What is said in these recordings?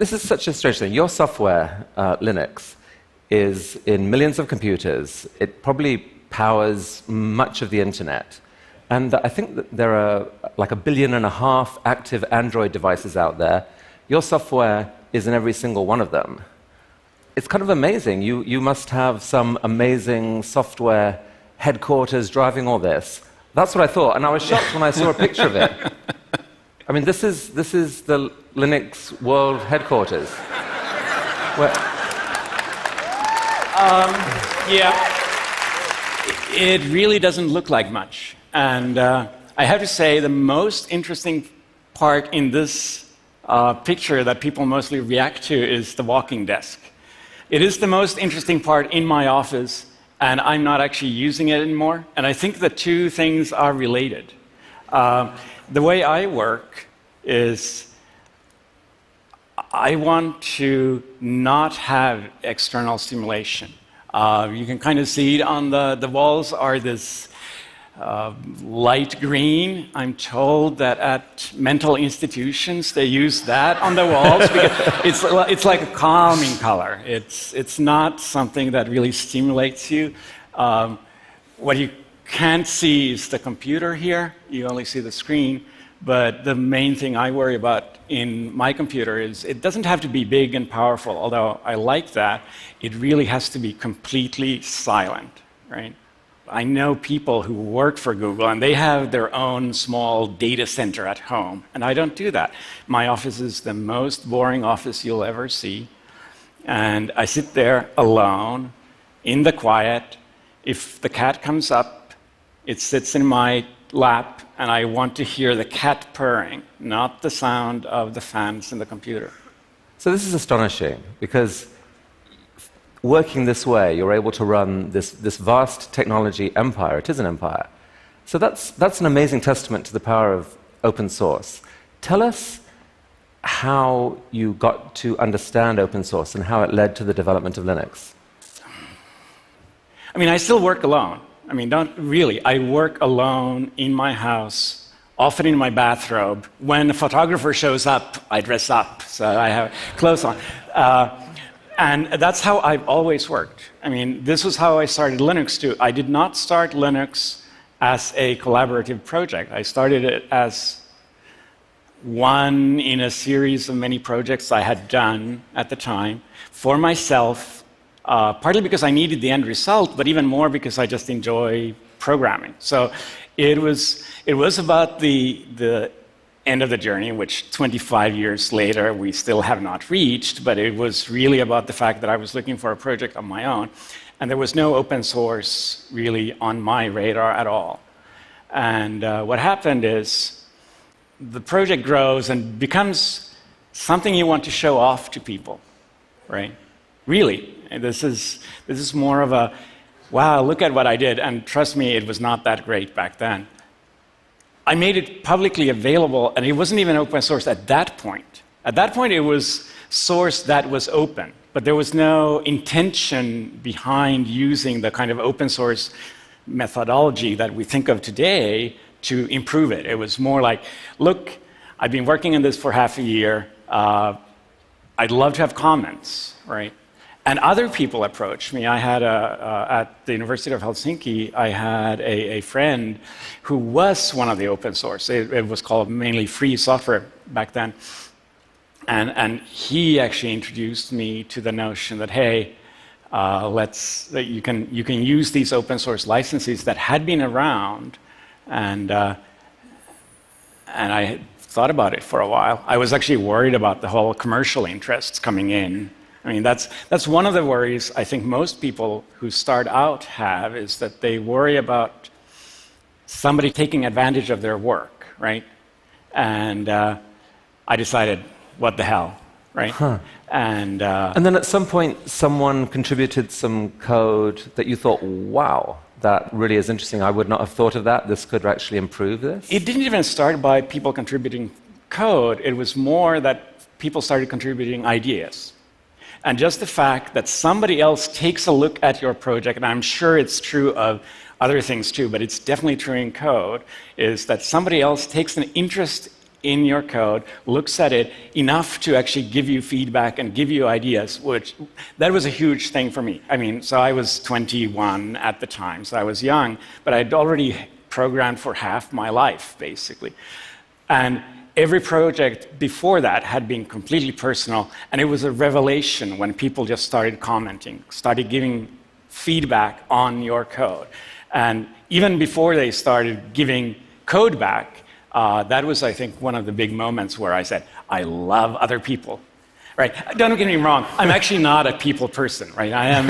this is such a strange thing. Your software, Linux, is in millions of computers. It probably powers much of the internet. And I think that there are like 1.5 billion active Android devices out there. Your software is in every single one of them. It's kind of amazing. You must have some amazing software headquarters driving all this. That's what I thought, and I was shocked when I saw a picture of it. I mean, this is the Linux World headquarters. Yeah, it really doesn't look like much. And I have to say, the most interesting part in this picture that people mostly react to is the walking desk. It is the most interesting part in my office, and I'm not actually using it anymore. And I think the two things are related. The way I work is I want to not have external stimulation. You can kind of see it on the walls are this light green. I'm told that at mental institutions they use that on the walls because it's like a calming color. It's not something that really stimulates you. What you can't see is the computer here. You only see the screen. But the main thing I worry about in my computer is it doesn't have to be big and powerful, although I like that. It really has to be completely silent, right? I know people who work for Google, and they have their own small data center at home, and I don't do that. My office is the most boring office you'll ever see, and I sit there alone, in the quiet. If the cat comes up, it sits in my lap, and I want to hear the cat purring, not the sound of the fans in the computer. So this is astonishing, because working this way, you're able to run this vast technology empire. It is an empire. So that's an amazing testament to the power of open source. Tell us how you got to understand open source and how it led to the development of Linux. I mean, I still work alone. I mean, don't really. I work alone in my house, often in my bathrobe. When a photographer shows up, I dress up, so I have clothes on. And that's how I've always worked. I mean, this was how I started Linux, too. I did not start Linux as a collaborative project. I started it as one in a series of many projects I had done at the time for myself, partly because I needed the end result, but even more because I just enjoy programming. So it was about the end of the journey, which 25 years later we still have not reached, but it was really about the fact that I was looking for a project on my own, and there was no open source really on my radar at all. And what happened is the project grows and becomes something you want to show off to people, right? Really. And this is more of a, wow, look at what I did, and trust me, it was not that great back then. I made it publicly available, and it wasn't even open source at that point. At that point, it was source that was open, but there was no intention behind using the kind of open source methodology that we think of today to improve it. It was more like, look, I've been working on this for half a year. I'd love to have comments, right? And other people approached me. I had at the University of Helsinki, I had a friend who was one of the open source. It was called mainly free software back then. And he actually introduced me to the notion that, hey, you can use these open source licenses that had been around, and I thought about it for a while. I was actually worried about the whole commercial interests coming in. I mean, that's one of the worries I think most people who start out have, is that they worry about somebody taking advantage of their work, right? And I decided, what the hell, right? Huh. And then at some point, someone contributed some code that you thought, wow, that really is interesting. I would not have thought of that. This could actually improve this. It didn't even start by people contributing code. It was more that people started contributing ideas. And just the fact that somebody else takes a look at your project, and I'm sure it's true of other things too, but it's definitely true in code, is that somebody else takes an interest in your code, looks at it enough to actually give you feedback and give you ideas, which that was a huge thing for me. I mean, so I was 21 at the time, so I was young, but I'd already programmed for half my life, basically. And every project before that had been completely personal, and it was a revelation when people just started commenting, started giving feedback on your code. And even before they started giving code back, that was, I think, one of the big moments where I said, I love other people. Right? Don't get me wrong, I'm actually not a people person, right? I am,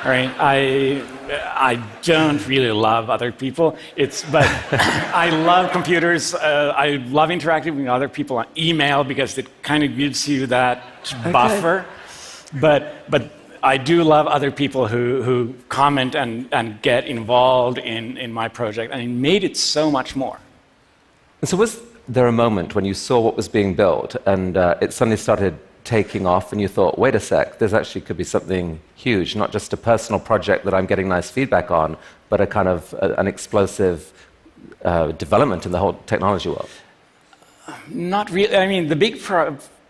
right? I don't really love other people. But I love computers. I love interacting with other people on email because it kind of gives you that buffer. But I do love other people who comment and get involved in my project, and it made it so much more. And so was there a moment when you saw what was being built and it suddenly started taking off and you thought, wait a sec, this actually could be something huge, not just a personal project that I'm getting nice feedback on, but a kind of an explosive development in the whole technology world? Not really. I mean, the big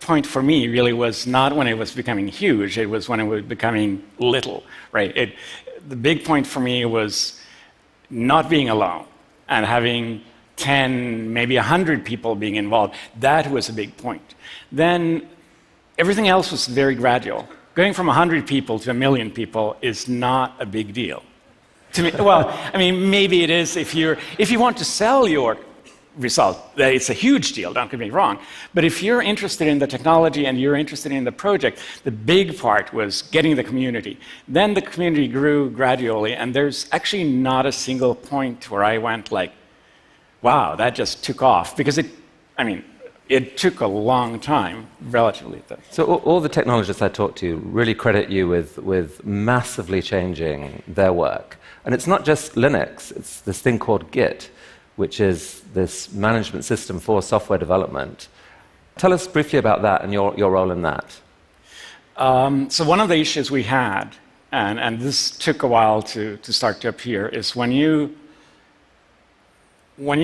point for me really was not when it was becoming huge, it was when it was becoming little, right? The big point for me was not being alone and having 10, maybe 100 people being involved. That was a big point. Then everything else was very gradual. Going from 100 people to 1 million people is not a big deal. To me, well, I mean, maybe it is if you want to sell your result, it's a huge deal, don't get me wrong. But if you're interested in the technology and you're interested in the project, the big part was getting the community. Then the community grew gradually, and there's actually not a single point where I went like, wow, that just took off. Because it took a long time, relatively. So all the technologists I talked to really credit you with massively changing their work. And it's not just Linux, it's this thing called Git, which is this management system for software development. Tell us briefly about that and your role in that. So one of the issues we had, and this took a while to start to appear, is when you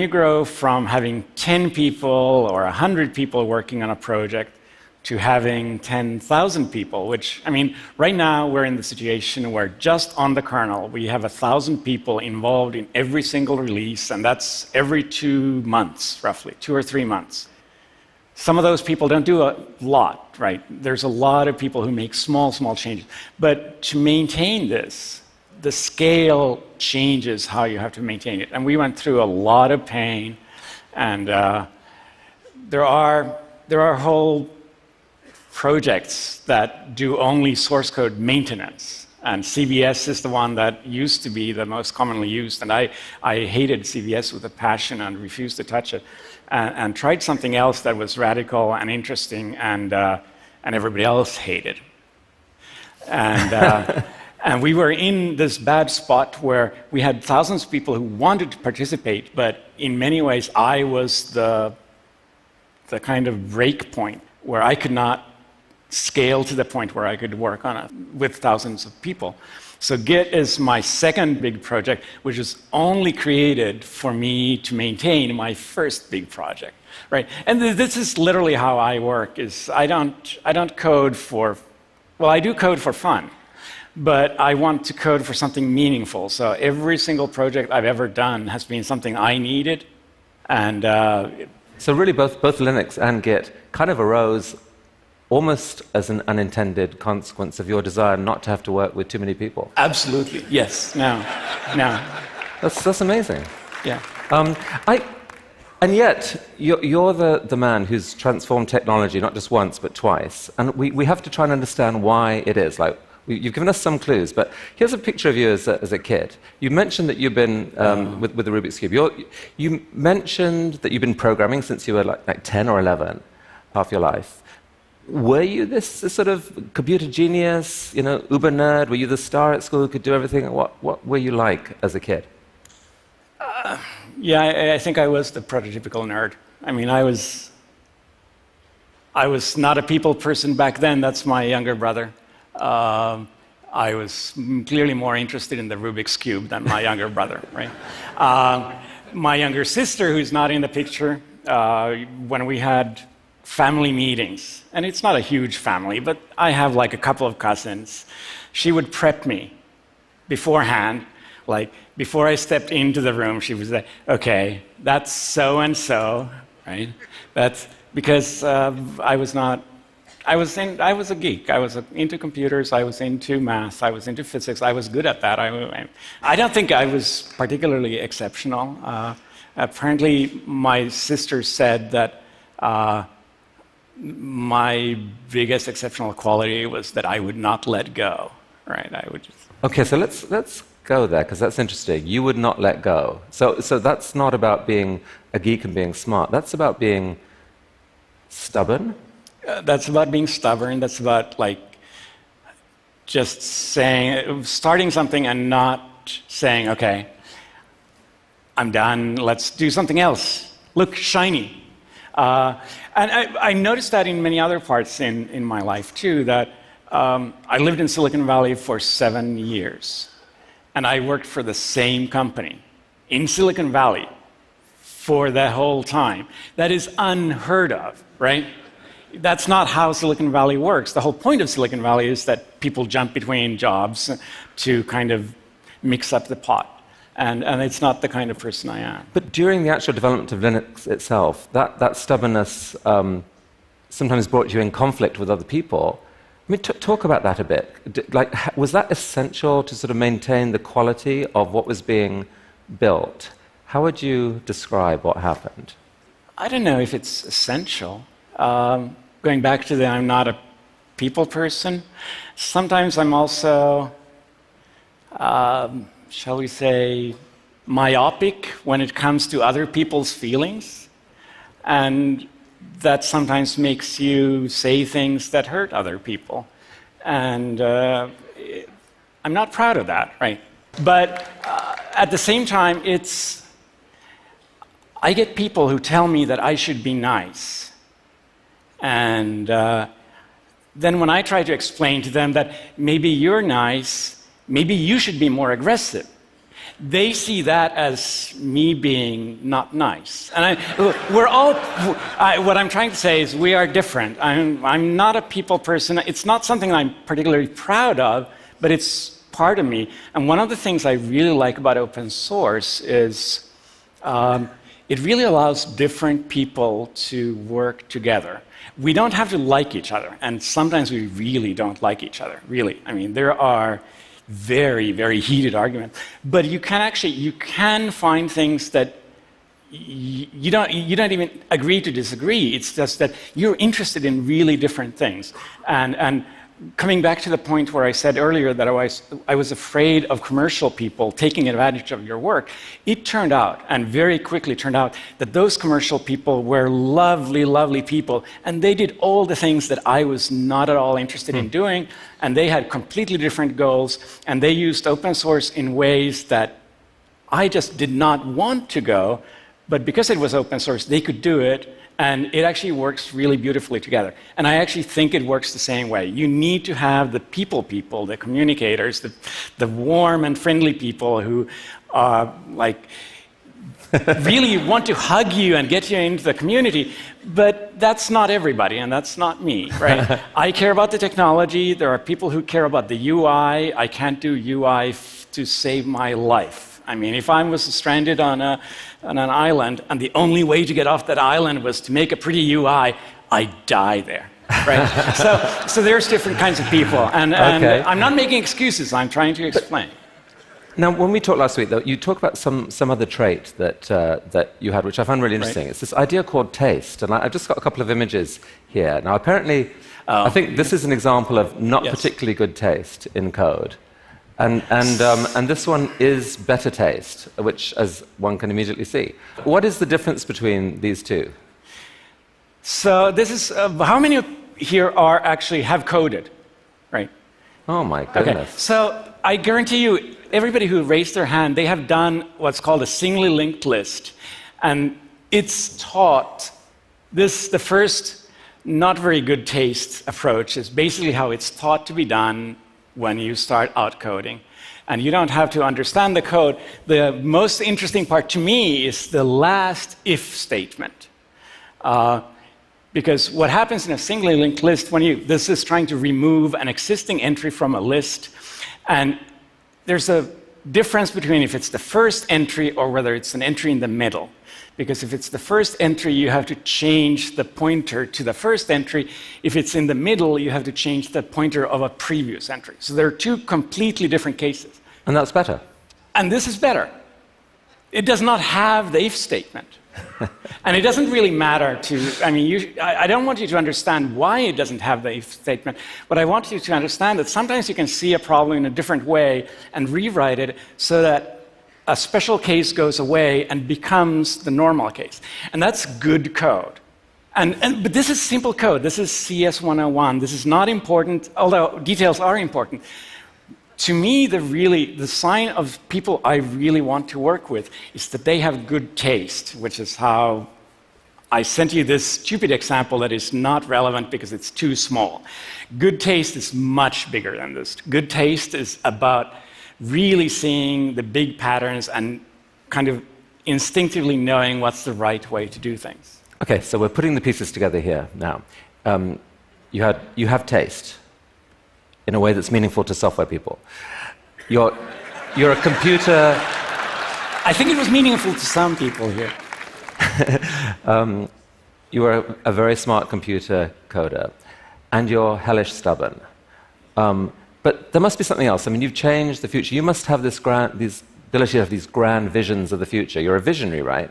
grow from having 10 people or 100 people working on a project to having 10,000 people, which, I mean, right now we're in the situation where just on the kernel we have 1,000 people involved in every single release, and that's every 2 months, roughly, 2 or 3 months. Some of those people don't do a lot, right? There's a lot of people who make small changes. But to maintain this, the scale changes how you have to maintain it. And we went through a lot of pain, and there are whole projects that do only source code maintenance. And CVS is the one that used to be the most commonly used, and I hated CVS with a passion and refused to touch it, and tried something else that was radical and interesting, and everybody else hated. And and we were in this bad spot where we had thousands of people who wanted to participate, but in many ways I was the kind of break point where I could not scale to the point where I could work on it with thousands of people. So Git is my second big project, which is only created for me to maintain my first big project, right? And this is literally how I work. Is I don't code for, well, I do code for fun, but I want to code for something meaningful. So every single project I've ever done has been something I needed, and so really both Linux and Git kind of arose almost as an unintended consequence of your desire not to have to work with too many people. Absolutely, yes. No. That's amazing. Yeah. And yet, you're the man who's transformed technology not just once, but twice. And we have to try and understand why it is. Like, you've given us some clues, but here's a picture of you as a kid. You mentioned that you've been, with the Rubik's Cube, you mentioned that you've been programming since you were like 10 or 11, half your life. Were you this sort of computer genius, uber nerd? Were you the star at school who could do everything? What were you like as a kid? Yeah, I think I was the prototypical nerd. I mean, I was not a people person back then. That's my younger brother. I was clearly more interested in the Rubik's Cube than my younger brother, right? My younger sister, who's not in the picture, when we had family meetings, and it's not a huge family, but I have like a couple of cousins, she would prep me beforehand. Like, before I stepped into the room, she would say, okay, that's so-and-so, right? That's because I was a geek. I was into computers, I was into math, I was into physics, I was good at that. I don't think I was particularly exceptional. Apparently, my sister said that my biggest exceptional quality was that I would not let go, right? I would just... Okay, so let's go there, because that's interesting. You would not let go. So that's not about being a geek and being smart. That's about being stubborn. That's about being stubborn. That's about just starting something and not saying, okay, I'm done, let's do something else. Look shiny. And I noticed that in many other parts in my life too, that I lived in Silicon Valley for 7 years. And I worked for the same company in Silicon Valley for the whole time. That is unheard of, right? That's not how Silicon Valley works. The whole point of Silicon Valley is that people jump between jobs to kind of mix up the pot. And it's not the kind of person I am. But during the actual development of Linux itself, that stubbornness sometimes brought you in conflict with other people. I mean, talk about that a bit. Was that essential to sort of maintain the quality of what was being built? How would you describe what happened? I don't know if it's essential. Going back to I'm not a people person. Sometimes I'm also, shall we say, myopic when it comes to other people's feelings. And that sometimes makes you say things that hurt other people. And I'm not proud of that, right? But at the same time, I get people who tell me that I should be nice. And then when I try to explain to them that maybe you're nice, maybe you should be more aggressive, they see that as me being not nice. And what I'm trying to say is we are different. I'm not a people person. It's not something I'm particularly proud of, but it's part of me. And one of the things I really like about open source is it really allows different people to work together. We don't have to like each other, and sometimes we really don't like each other, really. I mean, there are very, very heated arguments. But you can find things that you don't even agree to disagree. It's just that you're interested in really different things. And coming back to the point where I said earlier that I was afraid of commercial people taking advantage of your work, it turned out, and very quickly turned out, that those commercial people were lovely, lovely people, and they did all the things that I was not at all interested in doing, and they had completely different goals, and they used open source in ways that I just did not want to go, but because it was open source, they could do it, and it actually works really beautifully together. And I actually think it works the same way. You need to have the people, the communicators, the warm and friendly people who really want to hug you and get you into the community. But that's not everybody, and that's not me, right? I care about the technology. There are people who care about the UI. I can't do UI to save my life. I mean, if I was stranded on an island, and the only way to get off that island was to make a pretty UI, I'd die there, right? so there's different kinds of people, and Okay. I'm not making excuses. I'm trying to explain. Now, when we talked last week, though, you talked about some other trait that you had, which I found really interesting. Right. It's this idea called taste, and I've just got a couple of images here. Now, apparently, I think this is an example of not particularly good taste in code. And this one is better taste, which, as one can immediately see. What is the difference between these two? So this is how many here have coded, right? Oh my goodness! Okay. So I guarantee you, everybody who raised their hand, they have done what's called a singly linked list, and it's taught this. The first, not very good taste approach is basically how it's taught to be done when you start out coding. And you don't have to understand the code. The most interesting part to me is the last if statement. Because what happens in a singly linked list, this is trying to remove an existing entry from a list, and there's a difference between if it's the first entry or whether it's an entry in the middle. Because if it's the first entry, you have to change the pointer to the first entry. If it's in the middle, you have to change the pointer of a previous entry. So there are two completely different cases. And that's better. And this is better. It does not have the if statement. And it doesn't really matter I don't want you to understand why it doesn't have the if statement, but I want you to understand that sometimes you can see a problem in a different way and rewrite it so that a special case goes away and becomes the normal case. And that's good code. But this is simple code. This is CS 101. This is not important, although details are important. To me, the sign of people I really want to work with is that they have good taste, which is how I sent you this stupid example that is not relevant because it's too small. Good taste is much bigger than this. Good taste is about really seeing the big patterns and kind of instinctively knowing what's the right way to do things. Okay, so we're putting the pieces together here now. You have taste in a way that's meaningful to software people. You're a computer... I think it was meaningful to some people here. You are a very smart computer coder, and you're hellish stubborn. But there must be something else. I mean, you've changed the future. You must have this ability to have these grand visions of the future. You're a visionary, right?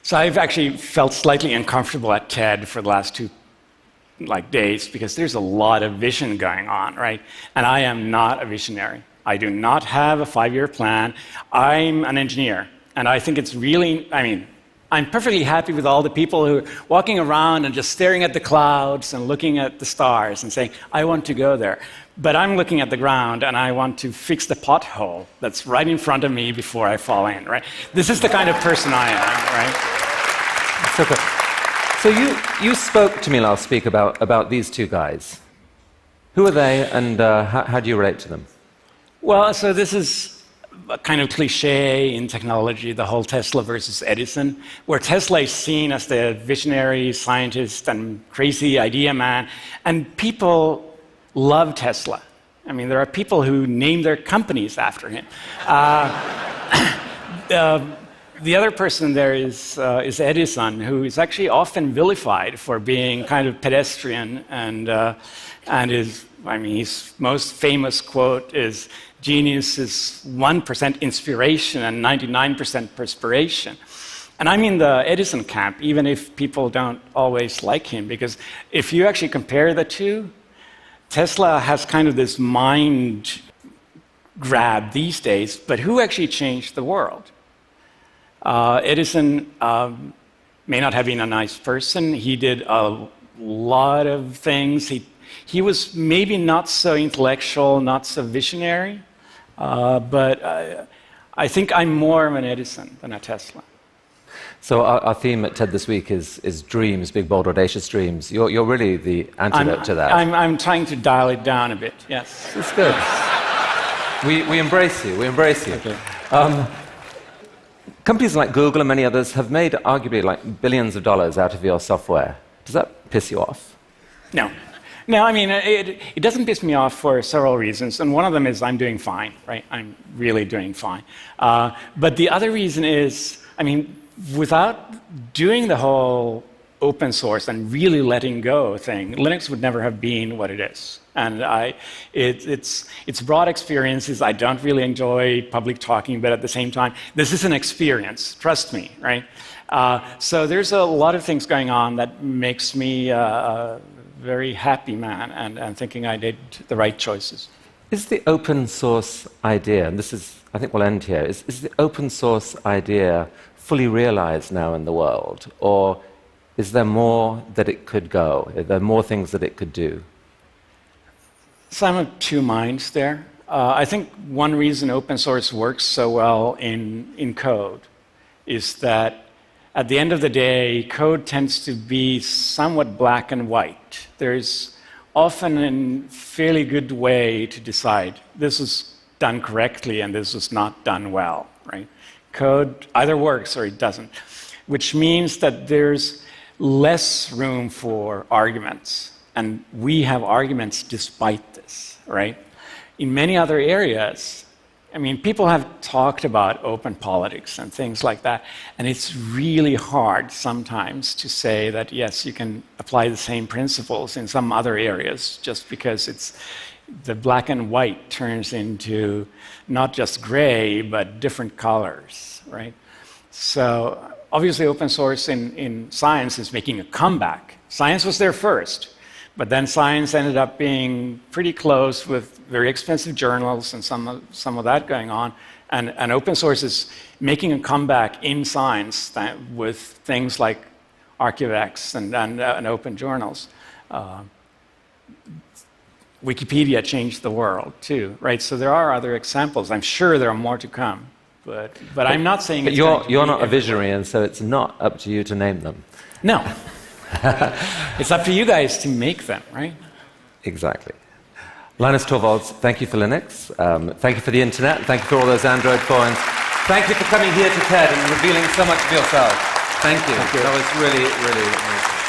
So I've actually felt slightly uncomfortable at TED for the last 2 days because there's a lot of vision going on, right? And I am not a visionary. I do not have a 5-year plan. I'm an engineer, and I think it's really, I'm perfectly happy with all the people who are walking around and just staring at the clouds and looking at the stars and saying, I want to go there. But I'm looking at the ground and I want to fix the pothole that's right in front of me before I fall in, right? This is the kind of person I am, right? So good. So you spoke to me last week about these two guys. Who are they, and how do you relate to them? Well, so this is a kind of cliche in technology, the whole Tesla versus Edison, where Tesla is seen as the visionary scientist and crazy idea man, and people love Tesla. I mean, there are people who name their companies after him. The other person there is Edison, who is actually often vilified for being kind of pedestrian, and his most famous quote is, "Genius is 1% inspiration and 99% perspiration." And I'm in the Edison camp, even if people don't always like him, because if you actually compare the two, Tesla has kind of this mind grab these days, but who actually changed the world? Edison may not have been a nice person. He did a lot of things. He was maybe not so intellectual, not so visionary, but I think I'm more of an Edison than a Tesla. So our theme at TED this week is dreams, big, bold, audacious dreams. You're really the antidote to that. I'm trying to dial it down a bit, yes. It's good. We embrace you. We embrace you. Okay. Companies like Google and many others have made arguably billions of dollars out of your software. Does that piss you off? No. No, it doesn't piss me off for several reasons, and one of them is I'm doing fine, right? I'm really doing fine. But the other reason is, without doing the whole open source and really letting go thing, Linux would never have been what it is. And it's broad experiences. I don't really enjoy public talking, but at the same time, this is an experience, trust me, right? So there's a lot of things going on that makes me a very happy man and thinking I did the right choices. Is the open source idea, and this is, I think we'll end here, is the open source idea fully realized now in the world? Or is there more that it could go? Are there more things that it could do? So I'm of two minds there. I think one reason open source works so well in code is that at the end of the day, code tends to be somewhat black and white. There's often a fairly good way to decide this is done correctly and this is not done well, right? Code either works or it doesn't, which means that there's less room for arguments. And we have arguments despite this, right? In many other areas, I mean, people have talked about open politics and things like that, and it's really hard sometimes to say that, yes, you can apply the same principles in some other areas just because it's the black and white turns into not just gray, but different colors, right? So obviously open source in science is making a comeback. Science was there first, but then science ended up being pretty close with very expensive journals and some of that going on. And open source is making a comeback in science with things like ArchiveX and open journals. Wikipedia changed the world too, right? So there are other examples. I'm sure there are more to come, but I'm not saying. But you're not a visionary, and so it's not up to you to name them. No, it's up to you guys to make them, right? Exactly. Linus Torvalds, thank you for Linux. Thank you for the internet. Thank you for all those Android phones. Thank you for coming here to TED and revealing so much of yourself. Thank you. That was really, really amazing.